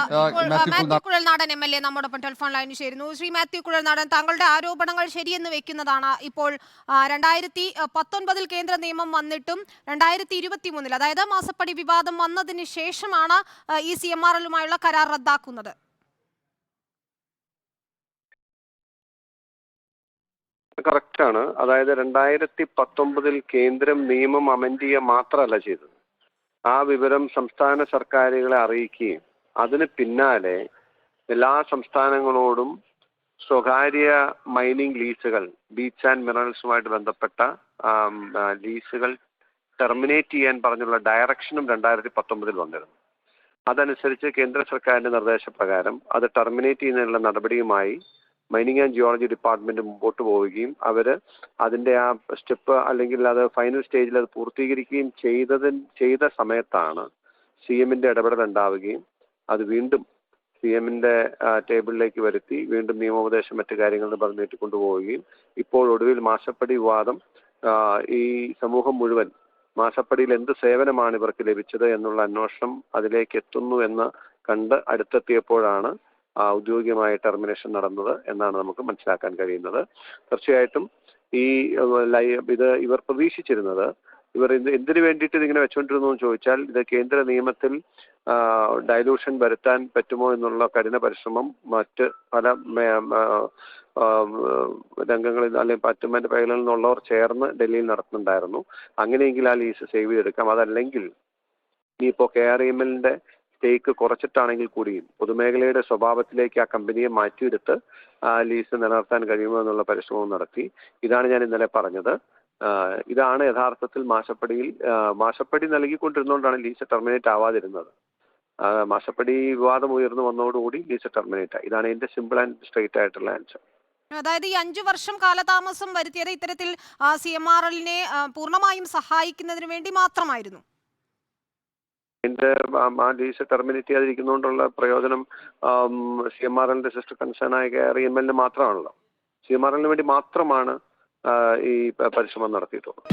ഇപ്പോൾ മാത്യു മാത്യു കുഴൽനാടൻ MLA നമ്മോടൊപ്പം telephone ലൈനിൽ ചേരുന്നു. ശ്രീ മാത്യു കുഴൽനാടൻ, താങ്കളുടെ ആരോപണങ്ങൾ ശരിയെന്ന് വെക്കുന്നതാണ്. ഇപ്പോൾ 2019 കേന്ദ്ര നിയമം വന്നിട്ടും 2023 അതായത് മാസപ്പടി വിവാദം വന്നതിന് ശേഷമാണ് ഈ CMRL-ലുമായുള്ള കരാർ റദ്ദാക്കുന്നത്. കറക്റ്റാണ്. അതായത് 2019 കേന്ദ്രം നിയമം അമെൻഡ് ചെയ്യുക മാത്രമല്ല ചെയ്തത്, ആ വിവരം സംസ്ഥാന സർക്കാരുകളെ അറിയിക്കുകയും അതിന് പിന്നാലെ എല്ലാ സംസ്ഥാനങ്ങളോടും സ്വകാര്യ മൈനിങ് ലീസുകൾ, ബീച്ച് ആൻഡ് മിനറൽസുമായിട്ട് ബന്ധപ്പെട്ട ലീസുകൾ ടെർമിനേറ്റ് ചെയ്യാൻ പറഞ്ഞുള്ള ഡയറക്ഷനും 2019 വന്നിരുന്നു. അതനുസരിച്ച് കേന്ദ്ര സർക്കാരിന്റെ നിർദ്ദേശപ്രകാരം അത് ടെർമിനേറ്റ് ചെയ്യുന്നതിനുള്ള നടപടിയുമായി മൈനിങ് ആൻഡ് ജിയോളജി ഡിപ്പാർട്ട്മെന്റ് മുമ്പോട്ട് പോവുകയും അവർ അതിന്റെ ആ സ്റ്റെപ്പ് അല്ലെങ്കിൽ അത് ഫൈനൽ സ്റ്റേജിൽ അത് പൂർത്തീകരിക്കുകയും ചെയ്ത സമയത്താണ് CMന്റെ ഇടപെടൽ ഉണ്ടാവുകയും അത് വീണ്ടും CMന്റെ ടേബിളിലേക്ക് വരുത്തി വീണ്ടും നിയമോപദേശം മറ്റു കാര്യങ്ങൾ പറഞ്ഞിട്ട് കൊണ്ടുപോവുകയും ഇപ്പോൾ ഒടുവിൽ മാസപ്പടി വിവാദം ഈ സമൂഹം മുഴുവൻ മാസപ്പടിയിൽ എന്ത് സേവനമാണ് ഇവർക്ക് ലഭിച്ചത് എന്നുള്ള അന്വേഷണം അതിലേക്ക് എത്തുന്നു എന്ന് കണ്ട് അടുത്തെത്തിയപ്പോഴാണ് ഔദ്യോഗികമായ ടെർമിനേഷൻ നടന്നത് എന്നാണ് നമുക്ക് മനസ്സിലാക്കാൻ കഴിയുന്നത്. തീർച്ചയായിട്ടും ഇവർ പ്രതീക്ഷിച്ചിരുന്നത്, ഇവർ എന്തിനു വേണ്ടിയിട്ട് ഇതിങ്ങനെ വെച്ചുകൊണ്ടിരുന്നു എന്ന് ചോദിച്ചാൽ, ഇത് കേന്ദ്ര നിയമത്തിൽ ഡൈലൂഷൻ വരുത്താൻ പറ്റുമോ എന്നുള്ള കഠിന പരിശ്രമം മറ്റ് പല രംഗങ്ങളിൽ അല്ലെങ്കിൽ മറ്റു മേഖലകളിൽ നിന്നുള്ളവർ ചേർന്ന് ഡൽഹിയിൽ നടത്തുന്നുണ്ടായിരുന്നു. അങ്ങനെയെങ്കിൽ ആ ലീസ് സേവ് ചെയ്തെടുക്കാം. അതല്ലെങ്കിൽ ഇനിയിപ്പോൾ KREMLന്റെ സ്റ്റേക്ക് കുറച്ചിട്ടാണെങ്കിൽ കൂടിയും പൊതുമേഖലയുടെ സ്വഭാവത്തിലേക്ക് ആ കമ്പനിയെ മാറ്റിയെടുത്ത് ആ ലീസ് നിലനിർത്താൻ കഴിയുമോ എന്നുള്ള പരിശ്രമവും നടത്തി. ഇതാണ് ഞാൻ ഇന്നലെ പറഞ്ഞത്. ഇതാണ് യഥാർത്ഥത്തിൽ മാസപ്പടി നൽകിക്കൊണ്ടിരുന്നുകൊണ്ടാണ് ലീസ് ടെർമിനേറ്റ് ആവാതിരുന്നത്. മാസപ്പടി വിവാദം ഉയർന്നു വന്നതോടുകൂടി ലീസ് ടെർമിനേറ്റ് ആയി. ഇതാണ് എൻ്റെ സിമ്പിൾ ആൻഡ് സ്ട്രെയിറ്റ് ആയിട്ടുള്ള ആൻസർ. അതായത് ഈ 5 വർഷം കാലതാമസം വരുത്തിയത് ഇത്തരത്തിൽ CMRL-നെ പൂർണ്ണമായും സഹായിക്കുന്നതിന് വേണ്ടി മാത്രമായിരുന്നു. ഇതിന്റെ ആ ലീസ് ടെർമിനേറ്റ് ചെയ്യാതിരിക്കുന്നതുകൊണ്ടുള്ള പ്രയോജനം CMRL-ന്റെ സിസ്റ്റർ കൺസേൺ ആയ KREML-ന് മാത്രമാണല്ലോ. CMRL-ന് വേണ്ടി മാത്രമാണ് ഈ പരിശ്രമം നടത്തിയിട്ടുള്ളത്.